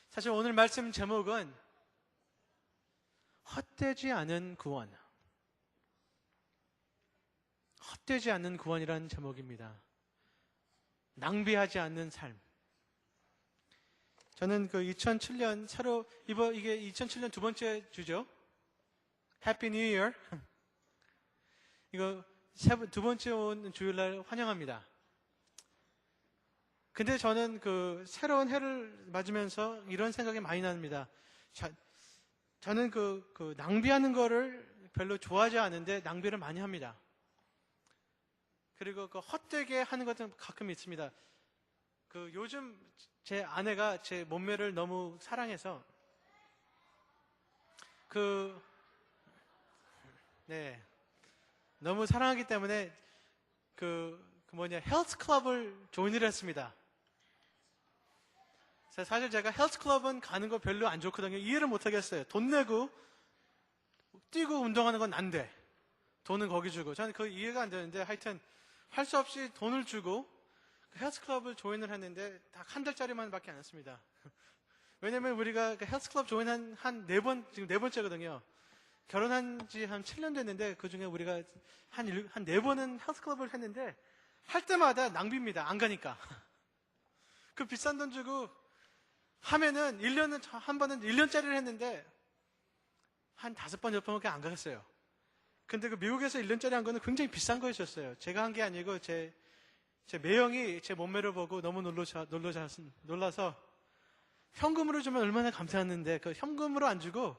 사실 오늘 말씀 제목은 헛되지 않은 구원. 헛되지 않는 구원이라는 제목입니다. 낭비하지 않는 삶. 저는 그 2007년 이게 2007년 두 번째 주죠. Happy New Year. 이거 두 번째 온 주일날 환영합니다. 근데 저는 그 새로운 해를 맞으면서 이런 생각이 많이 납니다. 저는 그 낭비하는 거를 별로 좋아하지 않는데 낭비를 많이 합니다. 그리고 그 헛되게 하는 것은 가끔 있습니다. 그 요즘 제 아내가 제 몸매를 너무 사랑해서 너무 사랑하기 때문에 헬스 클럽을 조인을 했습니다. 사실 제가 헬스 클럽은 가는 거 별로 안 좋거든요. 이해를 못 하겠어요. 돈 내고 뛰고 운동하는 건 안 돼. 돈은 거기 주고. 저는 그 이해가 안 되는데 하여튼 할 수 없이 돈을 주고 헬스 클럽을 조인을 했는데 딱 한 달짜리만 밖에 안 했습니다. 왜냐면 우리가 헬스 클럽 조인한 한 4번, 지금 4번째거든요. 결혼한 지 한 7년 됐는데 그 중에 우리가 한 4번은 헬스 클럽을 했는데 할 때마다 낭비입니다. 안 가니까. 그 비싼 돈 주고 하면은 한 번은 1년짜리를 했는데 한 5번, 6번밖에 안 가겠어요. 근데 그 미국에서 1년짜리 한 거는 굉장히 비싼 거였었어요. 제가 한 게 아니고 제 매형이 제 몸매를 보고 너무 놀라서 현금으로 주면 얼마나 감사했는데 그 현금으로 안 주고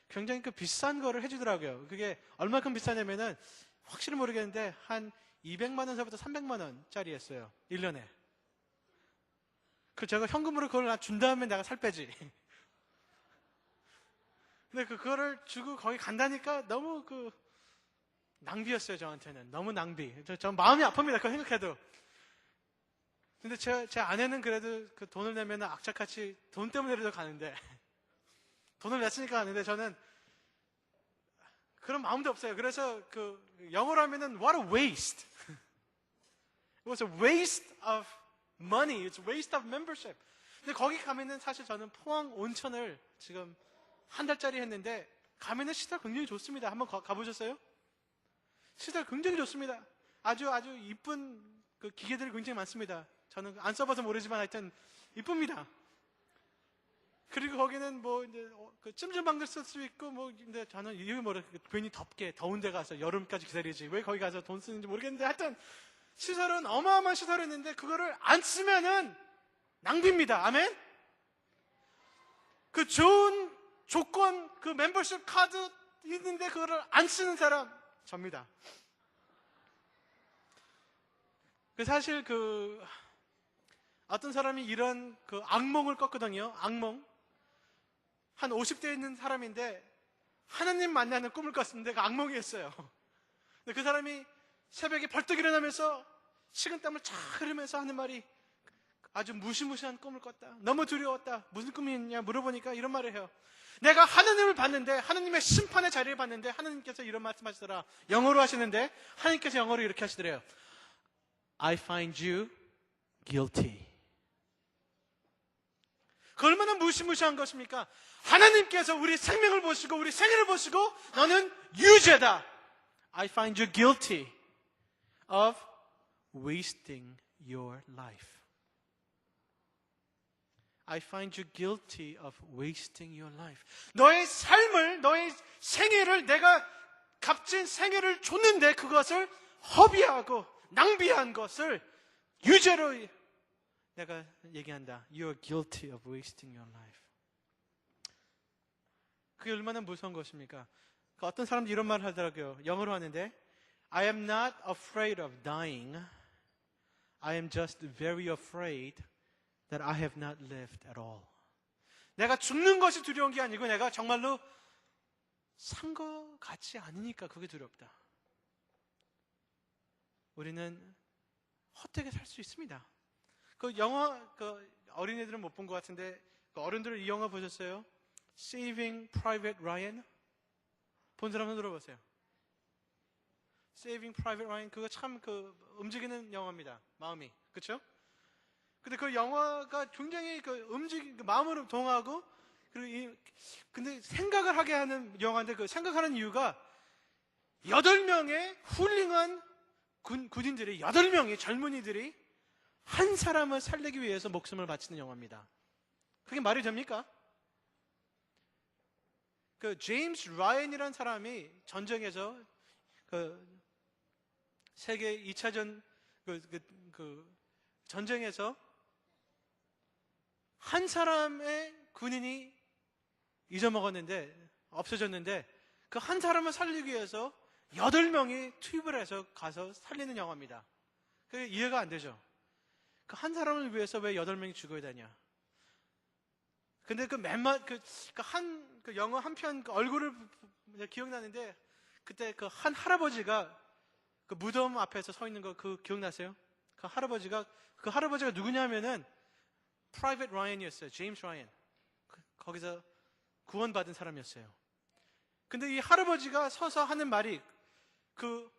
굉장히 그 비싼 거를 해주더라고요. 그게 얼마큼 비싸냐면은 확실히 모르겠는데 한 200만 원서부터 300만 원짜리였어요. 1년에. 제가 현금으로 그걸 준 다음에 내가 살 빼지. 근데 그거를 주고 거기 간다니까 너무 낭비였어요, 저한테는. 너무 낭비. 저 마음이 아픕니다, 그거 생각해도. 근데 제 아내는 그래도 그 돈을 내면 악착같이 돈 때문에라도 가는데, 돈을 냈으니까 가는데 저는 그런 마음도 없어요. 그래서 영어로 하면은 what a waste. It was a waste of money. It's a waste of membership. 근데 거기 가면은 사실 저는 포항 온천을 지금 한 달짜리 했는데 가면은 시설 굉장히 좋습니다. 한번 가보셨어요? 시설 굉장히 좋습니다. 아주 이쁜 그 기계들이 굉장히 많습니다. 저는 안 써봐서 모르지만 하여튼 이쁩니다. 그리고 거기는 뭐 이제 찜질방도 쓸 수 있고 근데 저는 이게 괜히 더운 데 가서 여름까지 기다리지 왜 거기 가서 돈 쓰는지 모르겠는데 하여튼 시설은 어마어마한 시설이었는데 그거를 안 쓰면은 낭비입니다. 아멘? 그 좋은 조건 멤버십 카드 있는데 그거를 안 쓰는 사람 접니다. 사실 어떤 사람이 이런 악몽을 꿨거든요. 악몽. 한 50대에 있는 사람인데 하나님 만나는 꿈을 꿨는데 그 악몽이었어요. 근데 그 사람이 새벽에 벌떡 일어나면서 식은땀을 쫙 흐르면서 하는 말이 아주 무시무시한 꿈을 꿨다. 너무 두려웠다. 무슨 꿈이냐 물어보니까 이런 말을 해요. 내가 하나님을 봤는데 하나님의 심판의 자리를 봤는데 하나님께서 이런 말씀하시더라. 영어로 하시는데 하나님께서 영어로 이렇게 하시더래요. I find you guilty. 그 얼마나 무시무시한 것입니까? 하나님께서 우리 생명을 보시고 우리 생애를 보시고 너는 유죄다. I find you guilty of wasting your life. I find you guilty of wasting your life. 너의 삶을, 너의 생애를 내가 값진 생애를 줬는데 그것을 허비하고 낭비한 것을 유죄로 내가 얘기한다. You are guilty of wasting your life. 그게 얼마나 무서운 것입니까? 어떤 사람들이 이런 말을 하더라고요. 영어로 하는데 I am not afraid of dying. I am just very afraid that I have not lived at all. 내가 죽는 것이 두려운 게 아니고 내가 정말로 산 것 같지 않으니까 그게 두렵다. 우리는 헛되게 살 수 있습니다. 영화 어린이들은 못 본 것 같은데 어른들은 이 영화 보셨어요? Saving Private Ryan? 본 사람 손 들어보세요. Saving Private Ryan 그거 참 움직이는 영화입니다. 마음이 그렇죠? 근데 그 영화가 굉장히 마음을 동하고, 그리고 근데 생각을 하게 하는 영화인데, 그 생각하는 이유가 8명의 훌륭한 군인들이, 8명의 젊은이들이 한 사람을 살리기 위해서 목숨을 바치는 영화입니다. 그게 말이 됩니까? 그 제임스 라이언이라는 사람이 전쟁에서 세계 2차전 전쟁에서 한 사람의 군인이 없어졌는데 그 한 사람을 살리기 위해서 8명이 투입을 해서 가서 살리는 영화입니다. 그게 이해가 안 되죠. 그 한 사람을 위해서 왜 8명이 죽어야 되냐? 근데 영화 한 편 얼굴을 기억나는데, 그때 그 한 할아버지가 그 무덤 앞에서 서 있는 거 기억나세요? 그 할아버지가 누구냐면은 프라이빗 라이언이었어요. 제임스 라이언. 거기서 구원받은 사람이었어요. 근데 이 할아버지가 서서 하는 말이, 그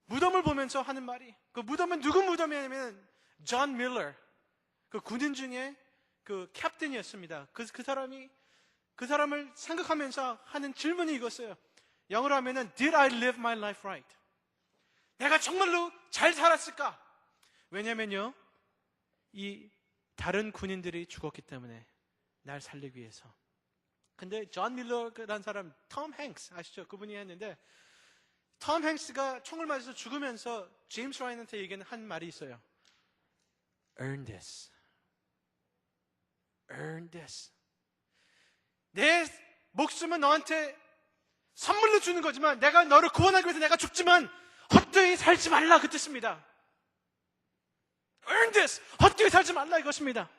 무덤을 보면서 하는 말이, 그 무덤은 누구 무덤이냐면 존 밀러, 그 군인 중에 그 캡틴이었습니다. 그 사람을 생각하면서 하는 질문이 이거였어요. 영어로 하면은 Did I live my life right? 내가 정말로 잘 살았을까? 왜냐면요, 이 다른 군인들이 죽었기 때문에, 날 살리기 위해서. 근데 존 밀러라는 사람, 톰 행스 아시죠? 그분이 했는데, 톰 행스가 총을 맞아서 죽으면서 제임스 라이언한테 얘기하는 한 말이 있어요. Earn this. Earn this. 내 목숨은 너한테 선물로 주는 거지만, 내가 너를 구원하기 위해서 내가 죽지만 헛되이 살지 말라, 그 뜻입니다. Earn this. 헛되이 살지 말라, 이것입니다.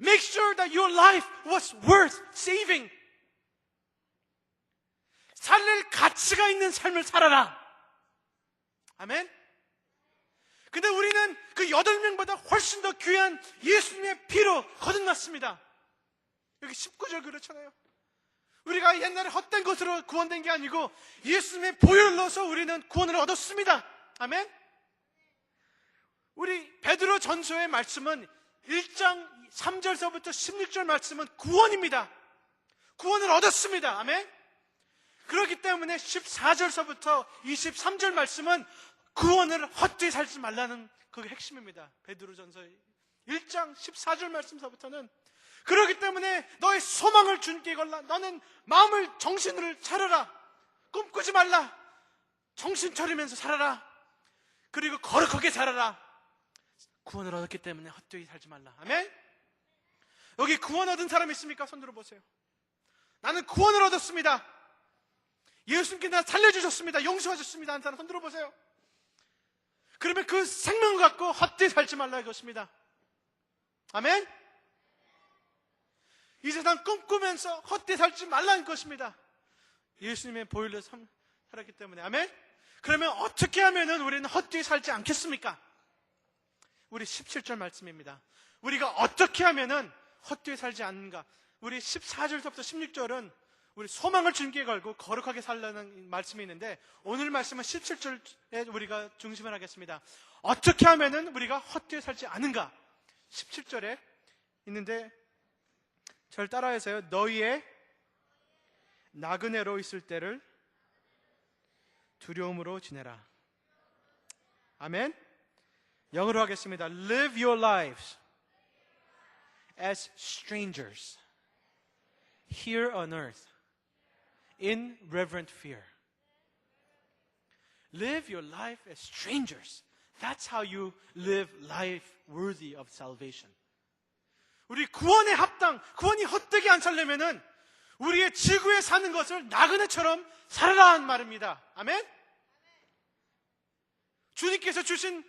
Make sure that your life was worth saving. 살릴 가치가 있는 삶을 살아라. 아멘? 근데 우리는 그 8명보다 훨씬 더 귀한 예수님의 피로 거듭났습니다. 여기 19절 그렇잖아요. 우리가 옛날에 헛된 것으로 구원된 게 아니고 예수님의 보혈을 넣어서 우리는 구원을 얻었습니다. 아멘? 우리 베드로 전서의 말씀은 1장 3절서부터 16절 말씀은 구원입니다. 구원을 얻었습니다. 아멘? 그렇기 때문에 14절서부터 23절 말씀은 구원을 헛되이 살지 말라는 그게 핵심입니다. 베드로전서 1장 14절 말씀서부터는, 그렇기 때문에 너의 소망을 주님께 걸라. 너는 마음을, 정신을 차려라. 꿈꾸지 말라. 정신 차리면서 살아라. 그리고 거룩하게 살아라. 구원을 얻었기 때문에 헛되이 살지 말라. 아멘? 여기 구원 얻은 사람 있습니까? 손 들어보세요. 나는 구원을 얻었습니다. 예수님께 나 살려주셨습니다. 용서하셨습니다. 하는 사람 손 들어보세요. 그러면 그 생명을 갖고 헛되이 살지 말라, 이것입니다. 아멘? 이 세상 꿈꾸면서 헛되이 살지 말라는 것입니다. 예수님의 보혈로 살았기 때문에. 아멘? 그러면 어떻게 하면 우리는 헛되이 살지 않겠습니까? 우리 17절 말씀입니다. 우리가 어떻게 하면 헛되이 살지 않는가? 우리 14절부터 16절은 우리 소망을 주님께 걸고 거룩하게 살라는 말씀이 있는데, 오늘 말씀은 17절에 우리가 중심을 하겠습니다. 어떻게 하면 우리가 헛되이 살지 않은가? 17절에 있는데, 저를 따라해서요. 너희의 나그네로 있을 때를 두려움으로 지내라. 아멘? 영어로 하겠습니다. Live your lives as strangers here on earth in reverent fear. Live your life as strangers. That's how you live life worthy of salvation. 우리 구원에 합당, 구원이 헛되게 안 살려면은 우리의 지구에 사는 것을 나그네처럼 살아라는 말입니다. 아멘? 주님께서 주신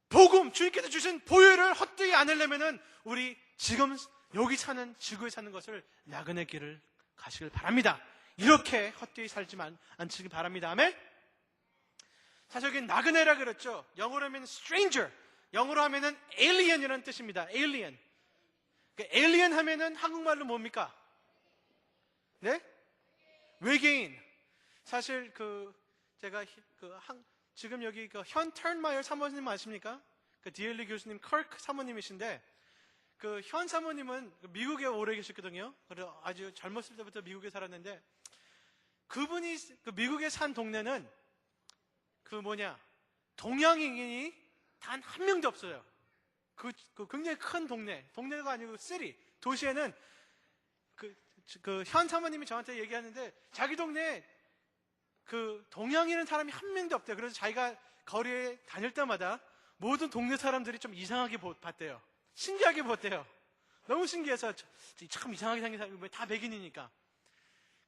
복음, 주님께서 주신 보혈을 헛되이 안 하려면은 우리 지금 여기 사는, 지구에 사는 것을 나그네 길을 가시길 바랍니다. 이렇게 헛되이 살지 않기 바랍니다. 아멘? 사실 여기 나그네라 그랬죠. 영어로 하면 stranger, 영어로 하면은 alien이라는 뜻입니다. alien. alien 하면은 한국말로 뭡니까? 네? 외계인. 사실 제가 지금 여기 현 턴마이어 사모님 아십니까? 그 디엘리 교수님 커크 사모님이신데, 그 현 사모님은 미국에 오래 계셨거든요. 그래서 아주 젊었을 때부터 미국에 살았는데, 그분이 그 미국에 산 동네는 동양인이 단 한 명도 없어요. 그 굉장히 큰 동네가 아니고 도시에는 현 사모님이 저한테 얘기하는데, 자기 동네에 동양인은 사람이 한 명도 없대요. 그래서 자기가 거리에 다닐 때마다 모든 동네 사람들이 좀 이상하게 봤대요. 신기하게 봤대요. 너무 신기해서 참 이상하게 생긴 사람이 다 백인이니까.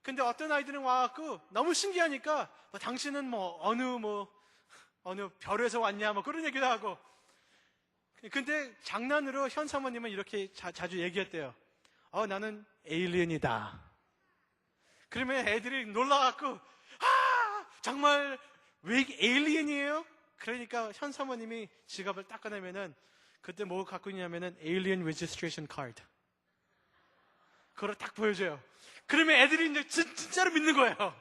근데 어떤 아이들은 와갖고 너무 신기하니까 당신은 어느 별에서 왔냐 그런 얘기도 하고. 근데 장난으로 현 사모님은 이렇게 자주 얘기했대요. 나는 에일리언이다. 그러면 애들이 놀라갖고 정말 왜 에일리언이에요? 그러니까 현 사모님이 지갑을 딱 꺼내면은 그때 뭐 갖고 있냐면은 에일리언 레지스트레이션 카드. 그걸 딱 보여줘요. 그러면 애들이 이제 진짜로 믿는 거예요.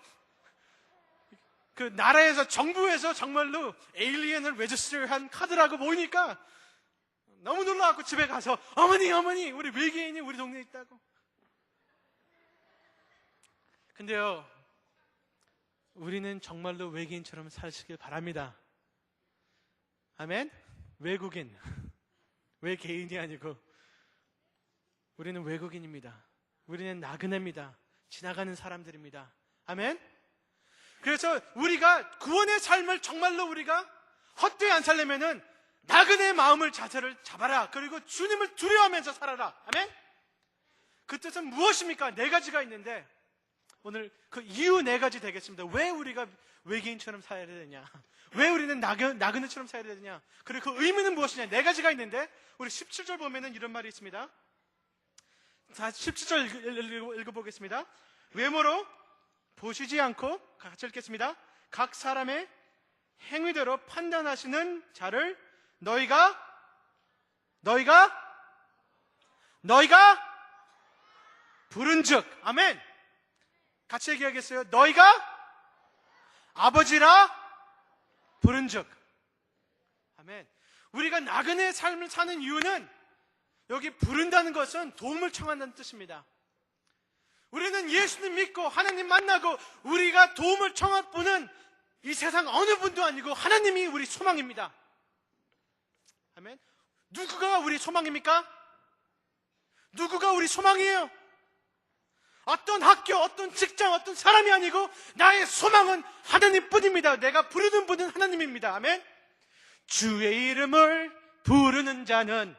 그 나라에서 정부에서 정말로 에일리언을 레지스트한 카드라고 보이니까 너무 놀라갖고 집에 가서 어머니 우리 외계인이 우리 동네에 있다고. 근데요, 우리는 정말로 외계인처럼 사시길 바랍니다. 아멘? 외국인, 외계인이 아니고 우리는 외국인입니다. 우리는 나그네입니다. 지나가는 사람들입니다. 아멘? 그래서 우리가 구원의 삶을 정말로 우리가 헛되이 안 살려면은 나그네의 마음을 자세를 잡아라. 그리고 주님을 두려워하면서 살아라. 아멘? 그 뜻은 무엇입니까? 4가지가 있는데 오늘 그 이유 4가지 되겠습니다. 왜 우리가 외계인처럼 살아야 되냐? 왜 우리는 나그네처럼 살아야 되냐? 그리고 그 의미는 무엇이냐? 4가지가 있는데 우리 17절 보면은 이런 말이 있습니다. 자, 17절 읽어보겠습니다. 외모로 보시지 않고 같이 읽겠습니다. 각 사람의 행위대로 판단하시는 자를 너희가 부른즉, 아멘. 같이 얘기하겠어요? 너희가 아버지라 부른즉, 아멘. 우리가 나그네의 삶을 사는 이유는 여기 부른다는 것은 도움을 청한다는 뜻입니다. 우리는 예수님 믿고 하나님 만나고 우리가 도움을 청할 분은 이 세상 어느 분도 아니고 하나님이 우리 소망입니다. 아멘. 누구가 우리 소망입니까? 누구가 우리 소망이에요? 어떤 학교, 어떤 직장, 어떤 사람이 아니고 나의 소망은 하나님뿐입니다. 내가 부르는 분은 하나님입니다. 아멘. 주의 이름을 부르는 자는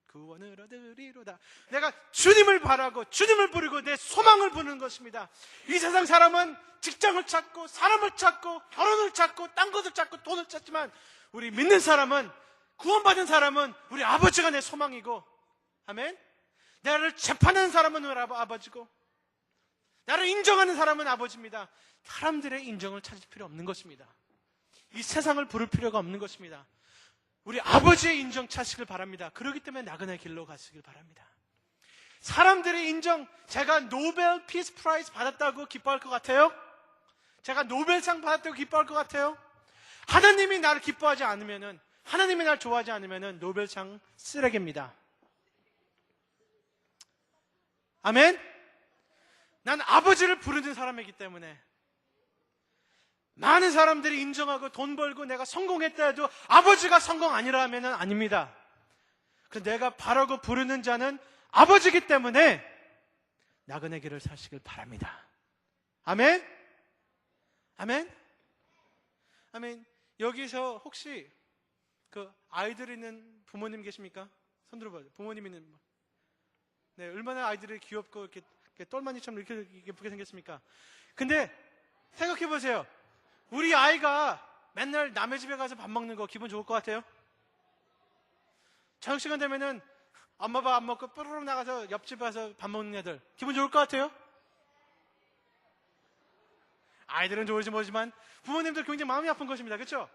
구원을 얻으리로다. 내가 주님을 바라고 주님을 부르고 내 소망을 부르는 것입니다. 이 세상 사람은 직장을 찾고 사람을 찾고 결혼을 찾고 딴 것을 찾고 돈을 찾지만 우리 믿는 사람은, 구원받은 사람은 우리 아버지가 내 소망이고, 아멘. 나를 재판하는 사람은 우리 아버지고 나를 인정하는 사람은 아버지입니다. 사람들의 인정을 찾을 필요 없는 것입니다. 이 세상을 부를 필요가 없는 것입니다. 우리 아버지의 인정 찾으시길 바랍니다. 그렇기 때문에 나그네 길로 가시길 바랍니다. 사람들의 인정, 제가 노벨 피스 프라이즈 받았다고 기뻐할 것 같아요? 제가 노벨상 받았다고 기뻐할 것 같아요? 하나님이 나를 기뻐하지 않으면은, 하나님이 나를 좋아하지 않으면은 노벨상 쓰레기입니다. 아멘? 난 아버지를 부르는 사람이기 때문에 많은 사람들이 인정하고 돈 벌고 내가 성공했다 해도 아버지가 성공 아니라 하면 아닙니다. 그래서 내가 바라고 부르는 자는 아버지이기 때문에 나그네 길을 사시길 바랍니다. 아멘? 아멘? 아멘. 여기서 혹시 그 아이들 있는 부모님 계십니까? 손 들어봐요. 부모님 있는. 네, 얼마나 아이들이 귀엽고 이렇게 똘마니처럼 이렇게 예쁘게 생겼습니까? 근데 생각해 보세요. 우리 아이가 맨날 남의 집에 가서 밥 먹는 거 기분 좋을 것 같아요? 저녁 시간 되면은 엄마 밥 안 먹고 뽀로로 나가서 옆집 가서 밥 먹는 애들 기분 좋을 것 같아요? 아이들은 좋을지 모르지만 부모님들 굉장히 마음이 아픈 것입니다. 그렇죠?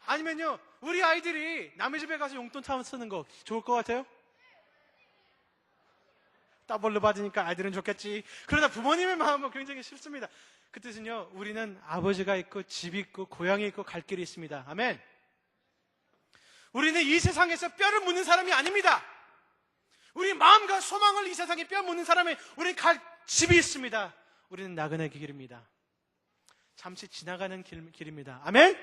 아니면요, 우리 아이들이 남의 집에 가서 용돈 타면 쓰는 거 좋을 것 같아요? 더블로 받으니까 아이들은 좋겠지. 그러나 부모님의 마음은 굉장히 싫습니다. 그 뜻은요, 우리는 아버지가 있고 집 있고 고향이 있고 갈 길이 있습니다. 아멘. 우리는 이 세상에서 뼈를 묻는 사람이 아닙니다. 우리 마음과 소망을 이 세상에 뼈 묻는 사람이 우리는 갈 집이 있습니다. 우리는 나그네 길입니다. 잠시 지나가는 길입니다. 아멘?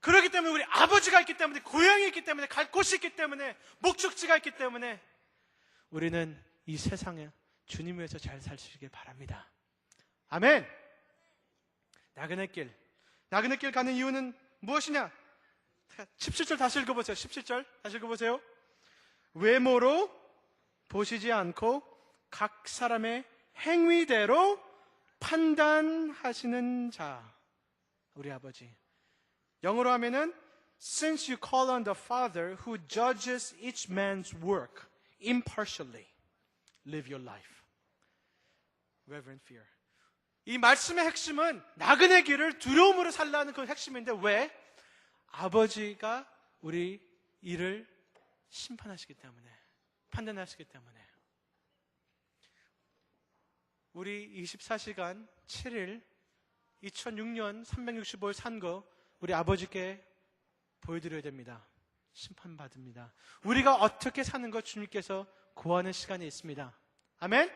그렇기 때문에 우리 아버지가 있기 때문에, 고향이 있기 때문에, 갈 곳이 있기 때문에, 목적지가 있기 때문에 우리는 이 세상에 주님 위해서 잘 사시길 바랍니다. 아멘. 나그네 길 가는 이유는 무엇이냐? 17절 다시 읽어보세요. 17절 다시 읽어보세요. 외모로 보시지 않고 각 사람의 행위대로 판단하시는 자, 우리 아버지. 영어로 하면은 Since you call on the Father who judges each man's work impartially, live your life. Reverent fear. 이 말씀의 핵심은 나그네 길을 두려움으로 살라는 그 핵심인데, 왜? 아버지가 우리 일을 심판하시기 때문에, 판단하시기 때문에. 우리 24시간 7일 2006년 365일 산 거 우리 아버지께 보여드려야 됩니다. 심판받습니다. 우리가 어떻게 사는 것 주님께서 구하는 시간이 있습니다. 아멘?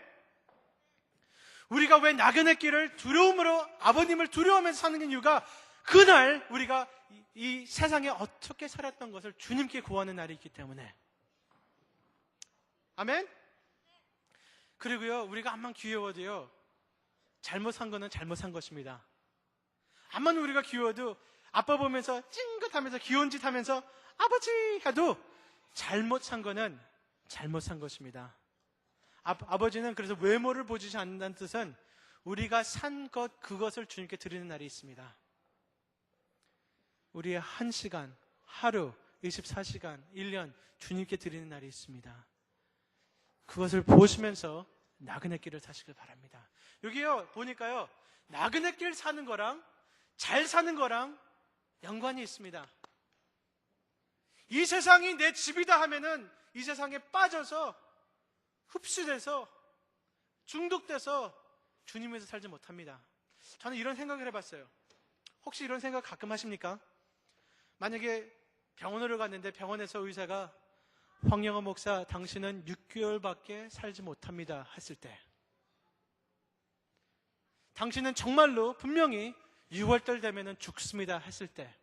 우리가 왜 나그네 길을 두려움으로, 아버님을 두려워하면서 사는 이유가 그날 우리가 이 세상에 어떻게 살았던 것을 주님께 구하는 날이 있기 때문에. 아멘? 그리고요, 우리가 암만 귀여워도요, 잘못 산 거는 잘못 산 것입니다. 암만 우리가 귀여워도 아빠 보면서 찡긋하면서 귀여운 짓 하면서 아버지 해도 잘못 산 거는 잘못 산 것입니다. 아버지는 그래서 외모를 보지 않는다는 뜻은 우리가 산 것, 그것을 주님께 드리는 날이 있습니다. 우리의 1시간, 하루, 24시간, 1년 주님께 드리는 날이 있습니다. 그것을 보시면서 나그네 길을 사시길 바랍니다. 여기요, 보니까요, 나그네 길 사는 거랑 잘 사는 거랑 연관이 있습니다. 이 세상이 내 집이다 하면은 이 세상에 빠져서 흡수돼서 중독돼서 주님에서 살지 못합니다. 저는 이런 생각을 해봤어요. 혹시 이런 생각 가끔 하십니까? 만약에 병원으로 갔는데 병원에서 의사가 황영호 목사, 당신은 6개월밖에 살지 못합니다 했을 때, 당신은 정말로 분명히 6월달 되면 죽습니다 했을 때,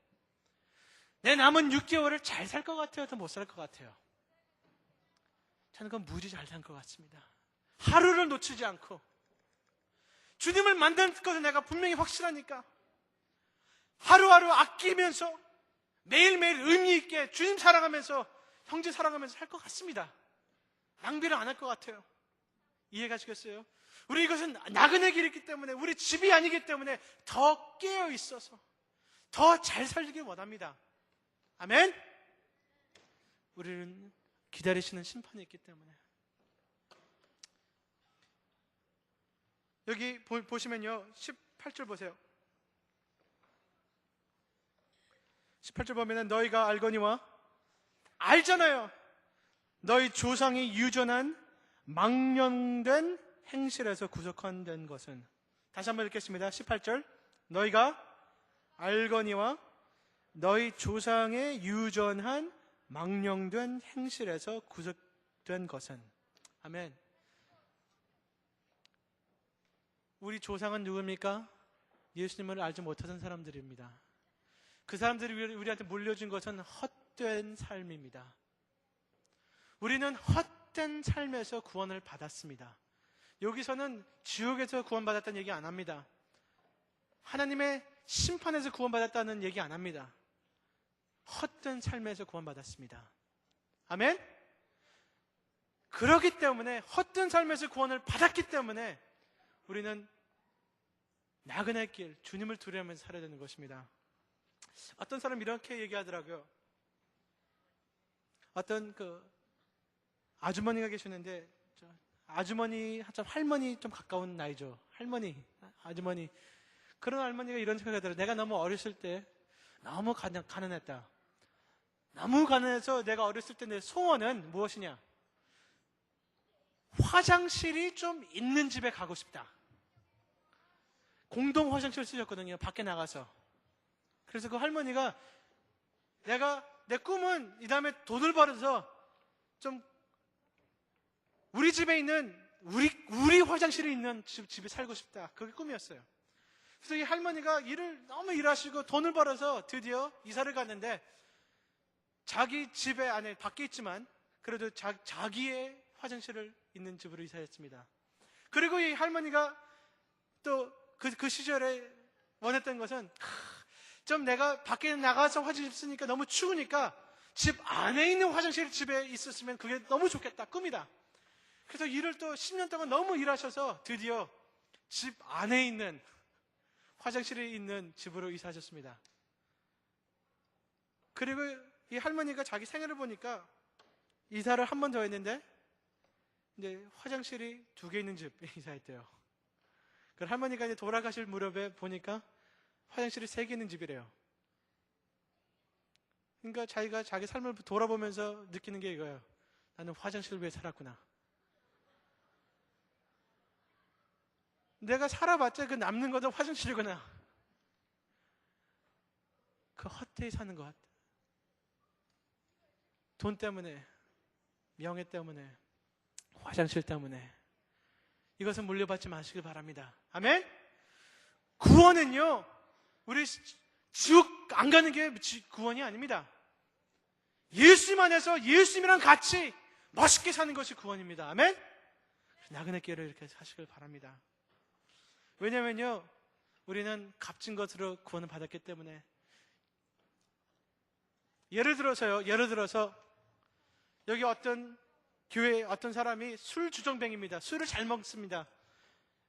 내 남은 6개월을 잘 살 것 같아요? 더 못 살 것 같아요? 저는 그건 무지 잘 산 것 같습니다. 하루를 놓치지 않고 주님을 만드는 것을 내가 분명히 확실하니까 하루하루 아끼면서 매일매일 의미 있게 주님 사랑하면서, 형제 사랑하면서 살 것 같습니다. 낭비를 안 할 것 같아요. 이해가시겠어요? 우리 이것은 나그네 길이기 때문에, 우리 집이 아니기 때문에 더 깨어 있어서 더 잘 살기를 원합니다. 아멘? 우리는 기다리시는 심판이 있기 때문에. 여기 보시면요, 18절 보세요. 18절 보면은 너희가 알거니와, 알잖아요. 너희 조상이 유전한 망령된 행실에서 구속한 것은. 다시 한번 읽겠습니다. 18절. 너희가 알거니와 너희 조상의 유전한 망령된 행실에서 구속된 것은. 아멘. 우리 조상은 누굽니까? 예수님을 알지 못하던 사람들입니다. 그 사람들이 우리한테 물려준 것은 헛된 삶입니다. 우리는 헛된 삶에서 구원을 받았습니다. 여기서는 지옥에서 구원받았다는 얘기 안 합니다. 하나님의 심판에서 구원받았다는 얘기 안 합니다. 헛된 삶에서 구원받았습니다. 아멘? 그렇기 때문에, 헛된 삶에서 구원을 받았기 때문에 우리는 나그네 길, 주님을 두려워하면서 살아야 되는 것입니다. 어떤 사람이 이렇게 얘기하더라고요. 어떤 아주머니가 계시는데, 아주머니, 할머니 좀 가까운 나이죠. 할머니, 아주머니. 그런 할머니가 이런 생각이 하더라고요. 내가 너무 어렸을 때 너무 가난했다. 너무 가난해서 내가 어렸을 때 내 소원은 무엇이냐? 화장실이 좀 있는 집에 가고 싶다. 공동 화장실 쓰셨거든요. 밖에 나가서. 그래서 그 할머니가 내가 내 꿈은 이 다음에 돈을 벌어서 좀 우리 집에 있는 우리 화장실에 있는 집에 살고 싶다. 그게 꿈이었어요. 그래서 이 할머니가 너무 일하시고 돈을 벌어서 드디어 이사를 갔는데 자기 집에 안에 밖에 있지만 그래도 자기의 화장실을 있는 집으로 이사했습니다. 그리고 이 할머니가 또 그 시절에 원했던 것은 좀 내가 밖에 나가서 화장실 쓰니까 너무 추우니까 집 안에 있는 화장실 집에 있었으면 그게 너무 좋겠다. 꿈이다. 그래서 일을 또 10년 동안 너무 일하셔서 드디어 집 안에 있는 화장실에 있는 집으로 이사하셨습니다. 그리고 이 할머니가 자기 생애를 보니까 이사를 한 번 더 했는데 이제 화장실이 2개 있는 집에 이사했대요. 그 할머니가 이제 돌아가실 무렵에 보니까 화장실이 3개 있는 집이래요. 그러니까 자기가 자기 삶을 돌아보면서 느끼는 게 이거예요. 나는 화장실을 위해 살았구나. 내가 살아봤자 그 남는 것은 화장실이구나. 그 헛되이 사는 것. 돈 때문에, 명예 때문에, 화장실 때문에 이것은 물려받지 마시길 바랍니다. 아멘? 구원은요, 우리 지옥 안 가는 게 구원이 아닙니다. 예수님 안에서 예수님이랑 같이 멋있게 사는 것이 구원입니다. 아멘? 나그네 길을 이렇게 사시길 바랍니다. 왜냐면요, 우리는 값진 것으로 구원을 받았기 때문에. 예를 들어서 여기 어떤 교회에 어떤 사람이 술 주정뱅입니다. 술을 잘 먹습니다.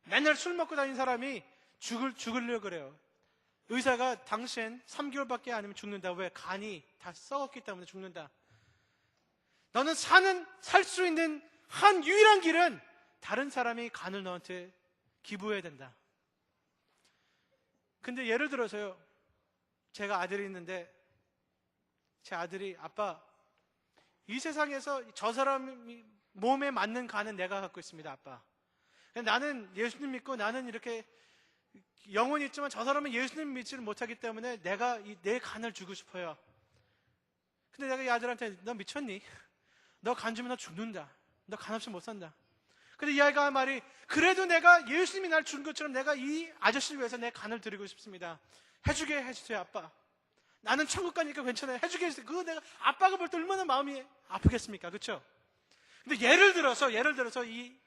맨날 술 먹고 다니는 사람이 죽으려고 그래요. 의사가 당신 3개월밖에 아니면 죽는다. 왜? 간이 다 썩었기 때문에 죽는다. 너는 살 수 있는 한 유일한 길은 다른 사람이 간을 너한테 기부해야 된다. 근데 예를 들어서요, 제가 아들이 있는데 제 아들이 아빠, 이 세상에서 저 사람이 몸에 맞는 간은 내가 갖고 있습니다. 아빠, 나는 예수님 믿고 나는 이렇게 영혼이 있지만 저 사람은 예수님 믿지를 못하기 때문에 내가 내 간을 주고 싶어요. 근데 내가 이 아들한테 너 미쳤니? 너 간 주면 너 죽는다. 너 간 없이 못 산다. 근데 이 아이가 한 말이, 그래도 내가 예수님이 날 준 것처럼 내가 이 아저씨를 위해서 내 간을 드리고 싶습니다. 해주게 해주세요. 아빠, 나는 천국 가니까 괜찮아요. 해주게 해주세요. 그거 내가 아빠가 볼 때 얼마나 마음이 아프겠습니까? 그렇죠? 근데 예를 들어서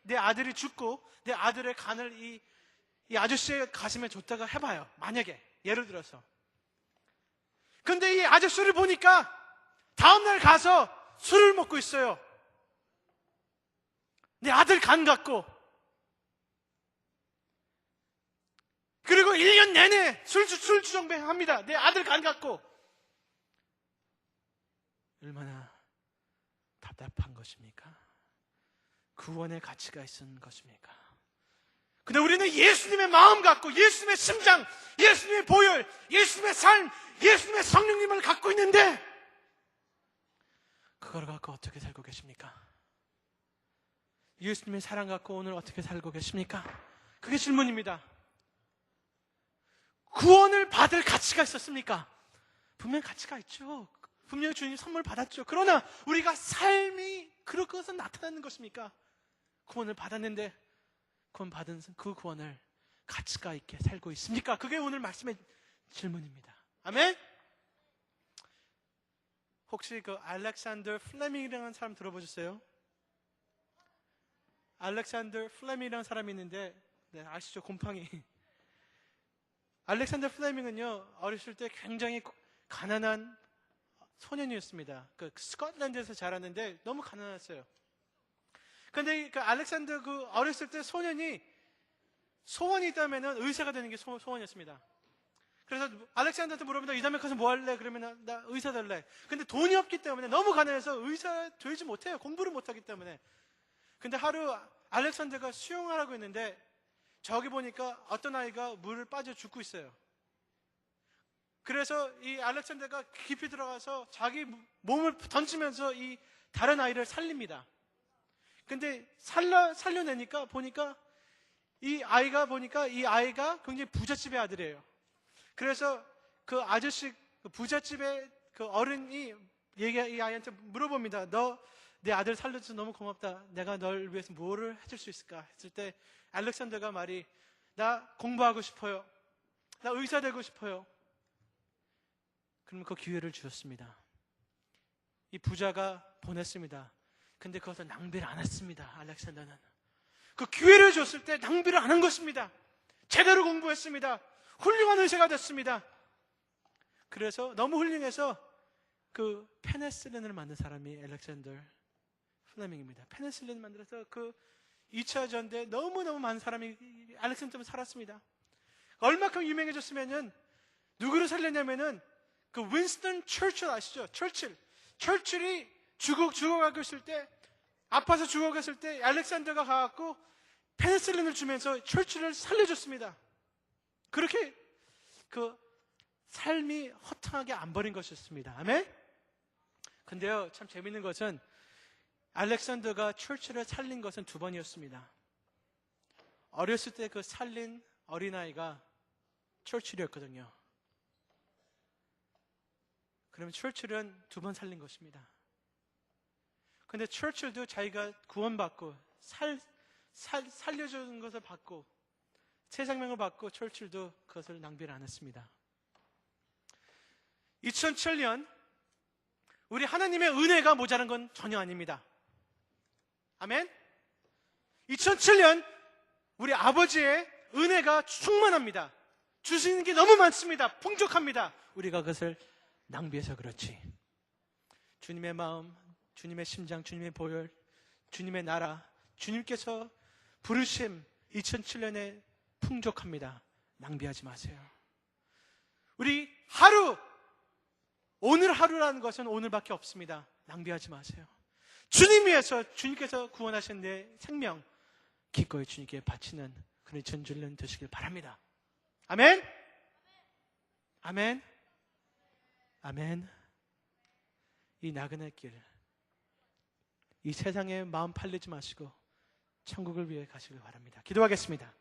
내 아들이 죽고 내 아들의 간을 이 아저씨의 가슴에 줬다가 해봐요. 만약에 예를 들어서. 근데 이 아저씨를 보니까 다음날 가서 술을 먹고 있어요. 내 아들 간 갖고. 그리고 1년 내내 술 주정뱅 합니다. 내 아들 간 갖고. 얼마나 답답한 것입니까? 구원의 가치가 있는 것입니까? 근데 우리는 예수님의 마음 갖고, 예수님의 심장, 예수님의 보혈, 예수님의 삶, 예수님의 성령님을 갖고 있는데 그걸 갖고 어떻게 살고 계십니까? 예수님의 사랑 갖고 오늘 어떻게 살고 계십니까? 그게 질문입니다. 구원을 받을 가치가 있었습니까? 분명히 가치가 있죠. 분명히 주님 선물 받았죠. 그러나 우리가 삶이 그것서 나타나는 것입니까? 구원을 받았는데 구원 받은 그 구원을 가치가 있게 살고 있습니까? 그게 오늘 말씀의 질문입니다. 아멘? 혹시 그 알렉산더 플레밍이라는 사람 들어보셨어요? 알렉산더 플레밍이라는 사람이 있는데, 네, 아시죠? 곰팡이. 알렉산더 플레밍은요, 어렸을 때 굉장히 가난한 소년이었습니다. 그 스코틀랜드에서 자랐는데 너무 가난했어요. 근데 그 알렉산더 어렸을 때 소년이 소원이 있다면은 의사가 되는 게 소원이었습니다. 그래서 알렉산더한테 물어봅니다. 이 다음에 가서 뭐 할래? 그러면 나 의사 될래. 근데 돈이 없기 때문에 너무 가난해서 의사 되지 못해요. 공부를 못하기 때문에. 근데 하루 알렉산더가 수영하라고 했는데 저기 보니까 어떤 아이가 물을 빠져 죽고 있어요. 그래서 이 알렉산더가 깊이 들어가서 자기 몸을 던지면서 이 다른 아이를 살립니다. 근데 살려내니까 보니까 이 아이가 굉장히 부잣집의 아들이에요. 그래서 그 아저씨, 그 부잣집의 그 어른이 이 아이한테 물어봅니다. 너 내 아들 살려줘서 너무 고맙다. 내가 널 위해서 뭐를 해줄 수 있을까? 했을 때 알렉산더가 말이 나 공부하고 싶어요. 나 의사 되고 싶어요. 그러면 그 기회를 주었습니다. 이 부자가 보냈습니다. 근데 그것을 낭비를 안 했습니다. 알렉산더는 그 기회를 줬을 때 낭비를 안 한 것입니다. 제대로 공부했습니다. 훌륭한 의사가 됐습니다. 그래서 너무 훌륭해서 그 페니실린을 만든 사람이 알렉산더 플레밍입니다. 페니실린을 만들어서 그 2차 전대에 너무너무 많은 사람이 알렉산더 때문에 살았습니다. 얼마큼 유명해졌으면은 누구를 살렸냐면은 그 윈스턴 처칠 아시죠? 처칠이 죽어가고 있을 때, 아파서 죽어갔을 때 알렉산더가 가갖고 페니실린을 주면서 처칠을 살려줬습니다. 그렇게 그 삶이 허탕하게 안 버린 것이었습니다. 아멘? 근데요, 참 재밌는 것은 알렉산더가 처칠을 살린 것은 2번이었습니다. 어렸을 때 그 살린 어린아이가 처칠이었거든요. 그러면 처칠은 2번 살린 것입니다. 근데 처칠도 자기가 구원받고 살려주는 것을 받고 새 생명을 받고 처칠도 그것을 낭비를 안 했습니다. 2007년 우리 하나님의 은혜가 모자란 건 전혀 아닙니다. 아멘? 2007년 우리 아버지의 은혜가 충만합니다. 주시는 게 너무 많습니다. 풍족합니다. 우리가 그것을 낭비해서 그렇지. 주님의 마음, 주님의 심장, 주님의 보혈, 주님의 나라, 주님께서 부르심 2007년에 풍족합니다. 낭비하지 마세요. 우리 오늘 하루라는 것은 오늘밖에 없습니다. 낭비하지 마세요. 주님 위해서 주님께서 구원하신 내 생명 기꺼이 주님께 바치는 그런 2007년 되시길 바랍니다. 아멘? 아멘? 아멘. 이 나그네 길, 이 세상에 마음 팔리지 마시고 천국을 위해 가시길 바랍니다. 기도하겠습니다.